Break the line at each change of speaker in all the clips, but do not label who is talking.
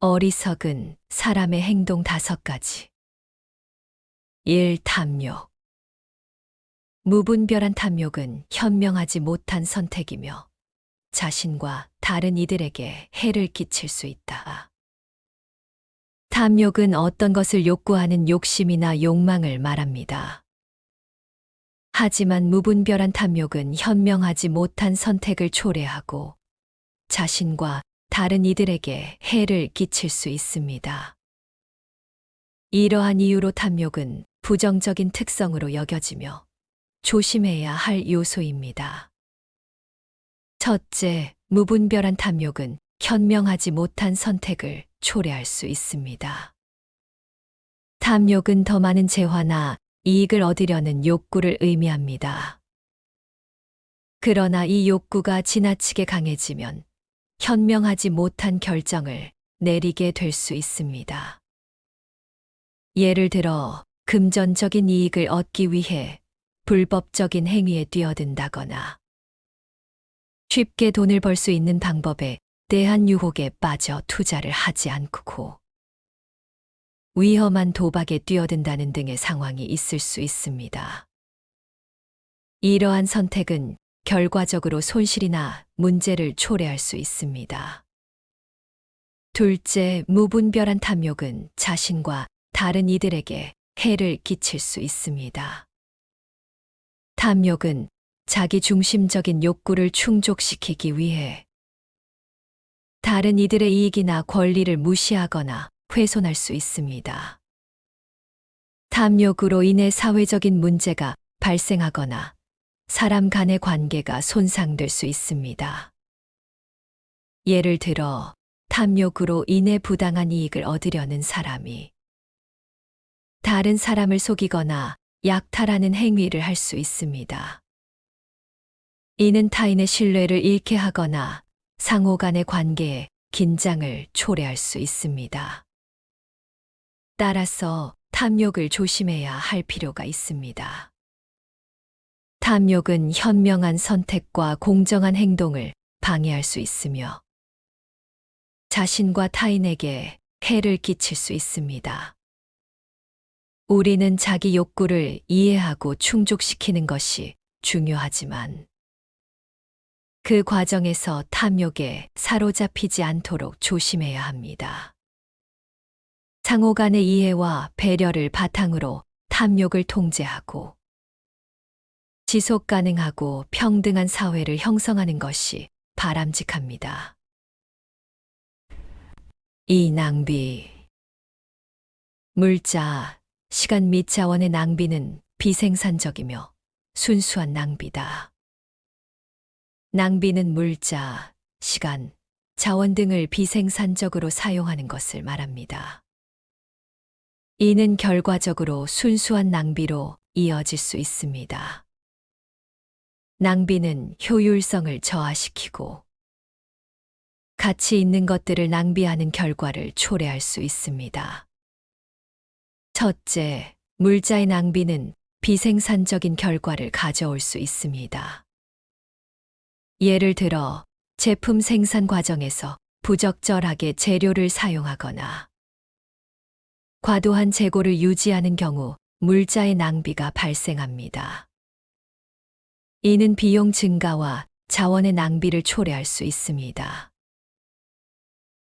어리석은 사람의 행동 5가지. 1. 탐욕. 무분별한 탐욕은 현명하지 못한 선택이며 자신과 다른 이들에게 해를 끼칠 수 있다. 탐욕은 어떤 것을 욕구하는 욕심이나 욕망을 말합니다. 하지만 무분별한 탐욕은 현명하지 못한 선택을 초래하고 자신과 다른 이들에게 해를 끼칠 수 있습니다. 이러한 이유로 탐욕은 부정적인 특성으로 여겨지며 조심해야 할 요소입니다. 첫째, 무분별한 탐욕은 현명하지 못한 선택을 초래할 수 있습니다. 탐욕은 더 많은 재화나 이익을 얻으려는 욕구를 의미합니다. 그러나 이 욕구가 지나치게 강해지면 현명하지 못한 결정을 내리게 될 수 있습니다. 예를 들어, 금전적인 이익을 얻기 위해 불법적인 행위에 뛰어든다거나 쉽게 돈을 벌 수 있는 방법에 대한 유혹에 빠져 투자를 하지 않고 위험한 도박에 뛰어든다는 등의 상황이 있을 수 있습니다. 이러한 선택은 결과적으로 손실이나 문제를 초래할 수 있습니다. 둘째, 무분별한 탐욕은 자신과 다른 이들에게 해를 끼칠 수 있습니다. 탐욕은 자기 중심적인 욕구를 충족시키기 위해 다른 이들의 이익이나 권리를 무시하거나 훼손할 수 있습니다. 탐욕으로 인해 사회적인 문제가 발생하거나 사람 간의 관계가 손상될 수 있습니다. 예를 들어, 탐욕으로 인해 부당한 이익을 얻으려는 사람이 다른 사람을 속이거나 약탈하는 행위를 할 수 있습니다. 이는 타인의 신뢰를 잃게 하거나 상호 간의 관계에 긴장을 초래할 수 있습니다. 따라서 탐욕을 조심해야 할 필요가 있습니다. 탐욕은 현명한 선택과 공정한 행동을 방해할 수 있으며 자신과 타인에게 해를 끼칠 수 있습니다. 우리는 자기 욕구를 이해하고 충족시키는 것이 중요하지만 그 과정에서 탐욕에 사로잡히지 않도록 조심해야 합니다. 상호 간의 이해와 배려를 바탕으로 탐욕을 통제하고 지속 가능하고 평등한 사회를 형성하는 것이 바람직합니다. 2. 낭비. 물자, 시간 및 자원의 낭비는 비생산적이며 순수한 낭비다. 낭비는 물자, 시간, 자원 등을 비생산적으로 사용하는 것을 말합니다. 이는 결과적으로 순수한 낭비로 이어질 수 있습니다. 낭비는 효율성을 저하시키고 가치 있는 것들을 낭비하는 결과를 초래할 수 있습니다. 첫째, 물자의 낭비는 비생산적인 결과를 가져올 수 있습니다. 예를 들어, 제품 생산 과정에서 부적절하게 재료를 사용하거나 과도한 재고를 유지하는 경우 물자의 낭비가 발생합니다. 이는 비용 증가와 자원의 낭비를 초래할 수 있습니다.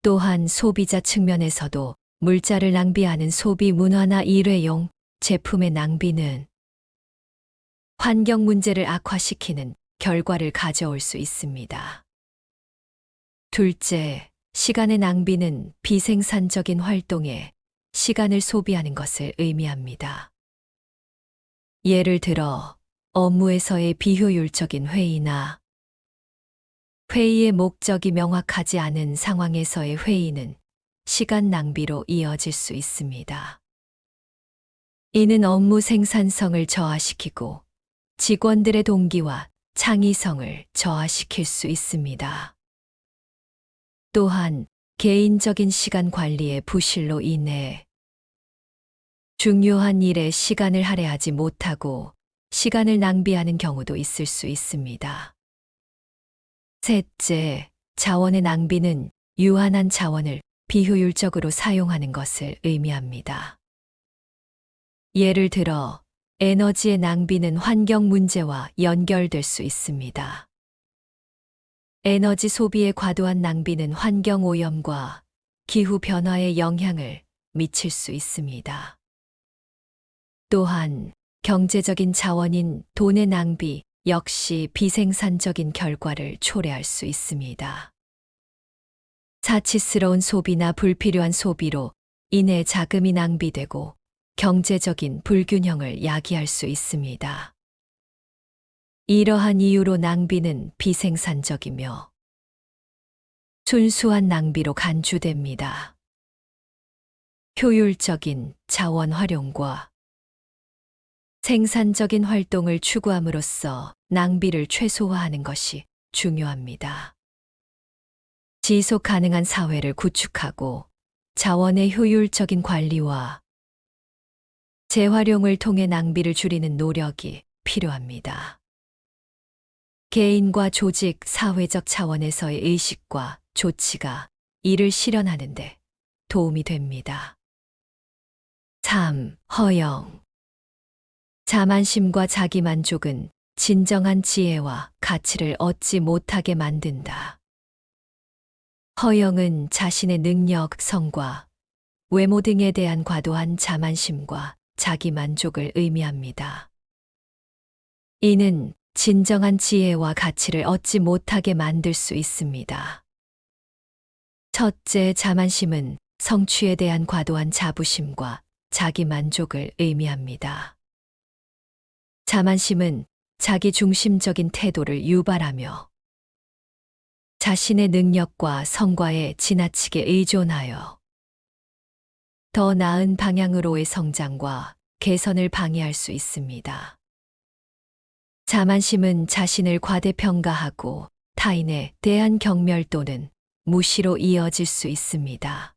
또한 소비자 측면에서도 물자를 낭비하는 소비 문화나 일회용 제품의 낭비는 환경 문제를 악화시키는 결과를 가져올 수 있습니다. 둘째, 시간의 낭비는 비생산적인 활동에 시간을 소비하는 것을 의미합니다. 예를 들어, 업무에서의 비효율적인 회의나 회의의 목적이 명확하지 않은 상황에서의 회의는 시간 낭비로 이어질 수 있습니다. 이는 업무 생산성을 저하시키고 직원들의 동기와 창의성을 저하시킬 수 있습니다. 또한 개인적인 시간 관리의 부실로 인해 중요한 일에 시간을 할애하지 못하고 시간을 낭비하는 경우도 있을 수 있습니다. 셋째, 자원의 낭비는 유한한 자원을 비효율적으로 사용하는 것을 의미합니다. 예를 들어, 에너지의 낭비는 환경 문제와 연결될 수 있습니다. 에너지 소비의 과도한 낭비는 환경 오염과 기후 변화에 영향을 미칠 수 있습니다. 또한 경제적인 자원인 돈의 낭비 역시 비생산적인 결과를 초래할 수 있습니다. 사치스러운 소비나 불필요한 소비로 인해 자금이 낭비되고 경제적인 불균형을 야기할 수 있습니다. 이러한 이유로 낭비는 비생산적이며 순수한 낭비로 간주됩니다. 효율적인 자원 활용과 생산적인 활동을 추구함으로써 낭비를 최소화하는 것이 중요합니다. 지속 가능한 사회를 구축하고 자원의 효율적인 관리와 재활용을 통해 낭비를 줄이는 노력이 필요합니다. 개인과 조직, 사회적 차원에서의 의식과 조치가 이를 실현하는 데 도움이 됩니다. 3. 허영. 자만심과 자기만족은 진정한 지혜와 가치를 얻지 못하게 만든다. 허영은 자신의 능력, 성과, 외모 등에 대한 과도한 자만심과 자기만족을 의미합니다. 이는 진정한 지혜와 가치를 얻지 못하게 만들 수 있습니다. 첫째, 자만심은 성취에 대한 과도한 자부심과 자기만족을 의미합니다. 자만심은 자기 중심적인 태도를 유발하며 자신의 능력과 성과에 지나치게 의존하여 더 나은 방향으로의 성장과 개선을 방해할 수 있습니다. 자만심은 자신을 과대평가하고 타인에 대한 경멸 또는 무시로 이어질 수 있습니다.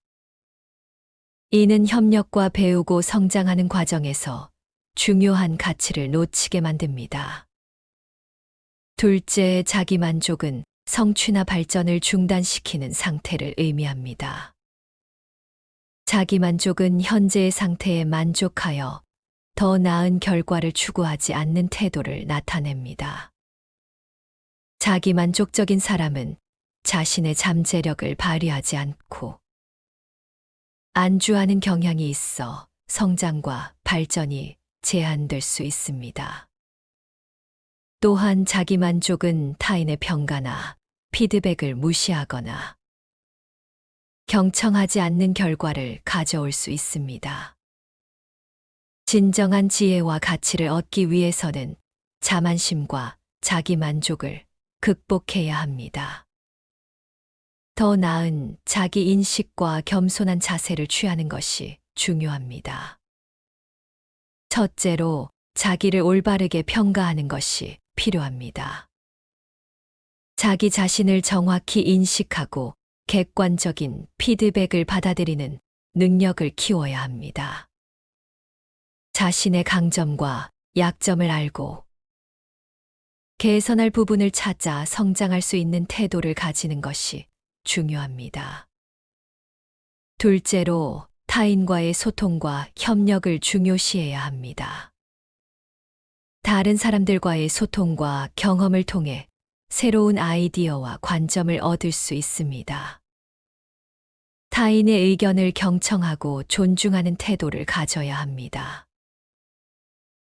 이는 협력과 배우고 성장하는 과정에서 중요한 가치를 놓치게 만듭니다. 둘째, 자기만족은 성취나 발전을 중단시키는 상태를 의미합니다. 자기만족은 현재의 상태에 만족하여 더 나은 결과를 추구하지 않는 태도를 나타냅니다. 자기만족적인 사람은 자신의 잠재력을 발휘하지 않고 안주하는 경향이 있어 성장과 발전이 제한될 수 있습니다. 또한 자기만족은 타인의 평가나 피드백을 무시하거나 경청하지 않는 결과를 가져올 수 있습니다. 진정한 지혜와 가치를 얻기 위해서는 자만심과 자기만족을 극복해야 합니다. 더 나은 자기 인식과 겸손한 자세를 취하는 것이 중요합니다. 첫째로, 자기를 올바르게 평가하는 것이 필요합니다. 자기 자신을 정확히 인식하고 객관적인 피드백을 받아들이는 능력을 키워야 합니다. 자신의 강점과 약점을 알고 개선할 부분을 찾아 성장할 수 있는 태도를 가지는 것이 중요합니다. 둘째로, 타인과의 소통과 협력을 중요시해야 합니다. 다른 사람들과의 소통과 경험을 통해 새로운 아이디어와 관점을 얻을 수 있습니다. 타인의 의견을 경청하고 존중하는 태도를 가져야 합니다.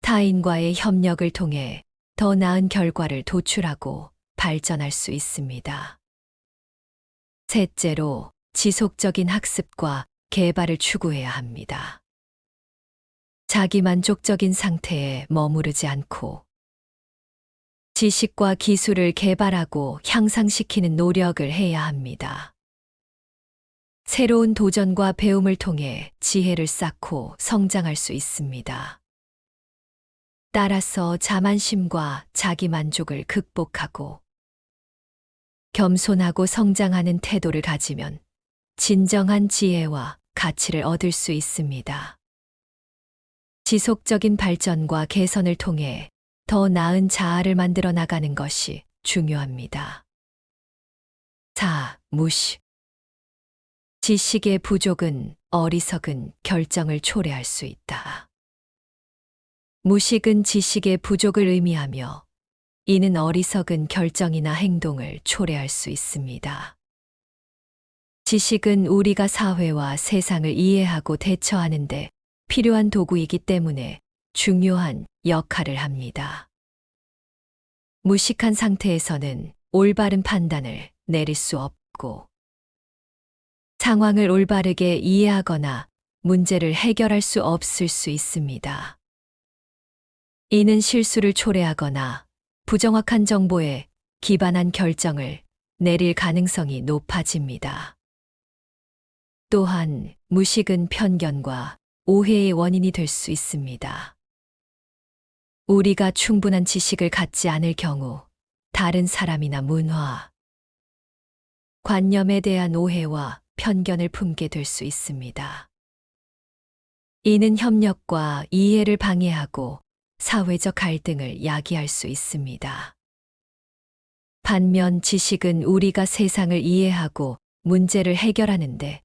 타인과의 협력을 통해 더 나은 결과를 도출하고 발전할 수 있습니다. 셋째로, 지속적인 학습과 개발을 추구해야 합니다. 자기만족적인 상태에 머무르지 않고 지식과 기술을 개발하고 향상시키는 노력을 해야 합니다. 새로운 도전과 배움을 통해 지혜를 쌓고 성장할 수 있습니다. 따라서 자만심과 자기만족을 극복하고 겸손하고 성장하는 태도를 가지면 진정한 지혜와 가치를 얻을 수 있습니다. 지속적인 발전과 개선을 통해 더 나은 자아를 만들어 나가는 것이 중요합니다. 4. 무시. 지식의 부족은 어리석은 결정을 초래할 수 있다. 무식은 지식의 부족을 의미하며 이는 어리석은 결정이나 행동을 초래할 수 있습니다. 지식은 우리가 사회와 세상을 이해하고 대처하는데 필요한 도구이기 때문에 중요한 역할을 합니다. 무식한 상태에서는 올바른 판단을 내릴 수 없고 상황을 올바르게 이해하거나 문제를 해결할 수 없을 수 있습니다. 이는 실수를 초래하거나 부정확한 정보에 기반한 결정을 내릴 가능성이 높아집니다. 또한 무식은 편견과 오해의 원인이 될 수 있습니다. 우리가 충분한 지식을 갖지 않을 경우 다른 사람이나 문화, 관념에 대한 오해와 편견을 품게 될 수 있습니다. 이는 협력과 이해를 방해하고 사회적 갈등을 야기할 수 있습니다. 반면 지식은 우리가 세상을 이해하고 문제를 해결하는데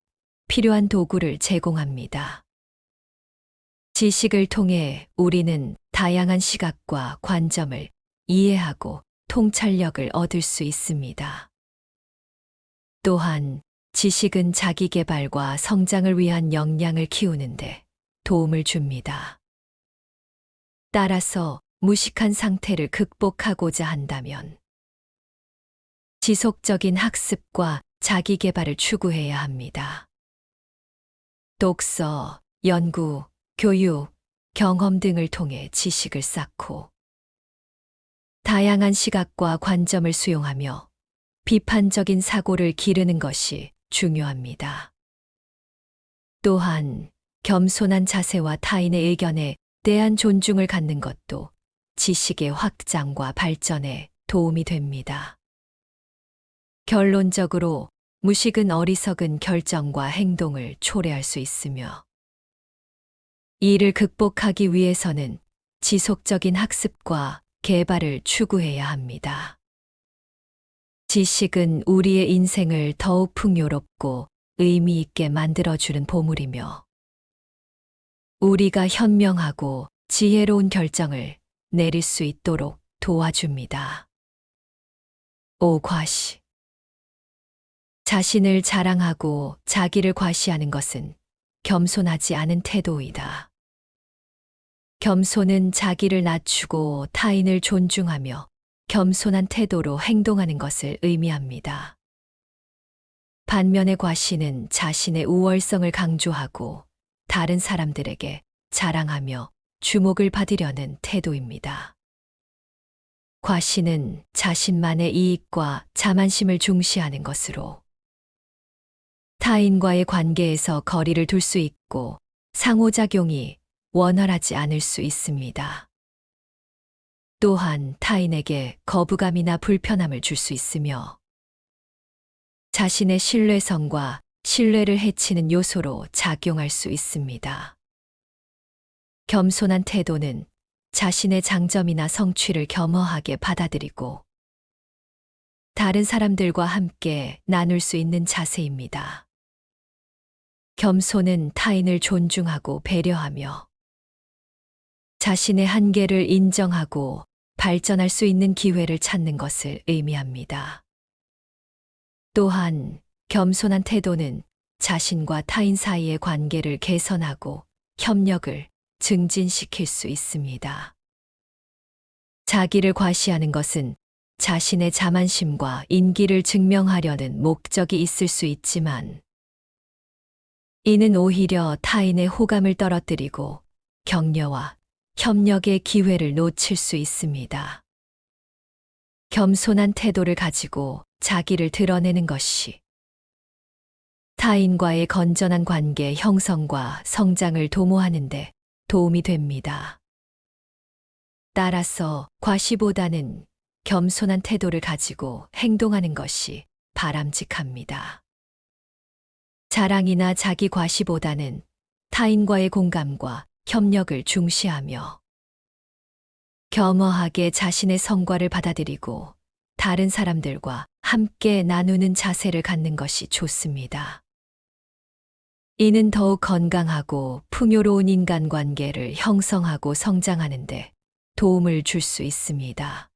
필요한 도구를 제공합니다. 지식을 통해 우리는 다양한 시각과 관점을 이해하고 통찰력을 얻을 수 있습니다. 또한 지식은 자기 개발과 성장을 위한 역량을 키우는데 도움을 줍니다. 따라서 무식한 상태를 극복하고자 한다면 지속적인 학습과 자기 개발을 추구해야 합니다. 독서, 연구, 교육, 경험 등을 통해 지식을 쌓고 다양한 시각과 관점을 수용하며 비판적인 사고를 기르는 것이 중요합니다. 또한 겸손한 자세와 타인의 의견에 대한 존중을 갖는 것도 지식의 확장과 발전에 도움이 됩니다. 결론적으로 무식은 어리석은 결정과 행동을 초래할 수 있으며 이를 극복하기 위해서는 지속적인 학습과 개발을 추구해야 합니다. 지식은 우리의 인생을 더욱 풍요롭고 의미 있게 만들어주는 보물이며 우리가 현명하고 지혜로운 결정을 내릴 수 있도록 도와줍니다. 5. 과시. 자신을 자랑하고 자기를 과시하는 것은 겸손하지 않은 태도이다. 겸손은 자기를 낮추고 타인을 존중하며 겸손한 태도로 행동하는 것을 의미합니다. 반면에 과시는 자신의 우월성을 강조하고 다른 사람들에게 자랑하며 주목을 받으려는 태도입니다. 과시는 자신만의 이익과 자만심을 중시하는 것으로 타인과의 관계에서 거리를 둘 수 있고 상호작용이 원활하지 않을 수 있습니다. 또한 타인에게 거부감이나 불편함을 줄 수 있으며 자신의 신뢰성과 신뢰를 해치는 요소로 작용할 수 있습니다. 겸손한 태도는 자신의 장점이나 성취를 겸허하게 받아들이고 다른 사람들과 함께 나눌 수 있는 자세입니다. 겸손은 타인을 존중하고 배려하며 자신의 한계를 인정하고 발전할 수 있는 기회를 찾는 것을 의미합니다. 또한 겸손한 태도는 자신과 타인 사이의 관계를 개선하고 협력을 증진시킬 수 있습니다. 자기를 과시하는 것은 자신의 자만심과 인기를 증명하려는 목적이 있을 수 있지만 이는 오히려 타인의 호감을 떨어뜨리고 격려와 협력의 기회를 놓칠 수 있습니다. 겸손한 태도를 가지고 자기를 드러내는 것이 타인과의 건전한 관계 형성과 성장을 도모하는데 도움이 됩니다. 따라서 과시보다는 겸손한 태도를 가지고 행동하는 것이 바람직합니다. 자랑이나 자기 과시보다는 타인과의 공감과 협력을 중시하며 겸허하게 자신의 성과를 받아들이고 다른 사람들과 함께 나누는 자세를 갖는 것이 좋습니다. 이는 더욱 건강하고 풍요로운 인간관계를 형성하고 성장하는데 도움을 줄 수 있습니다.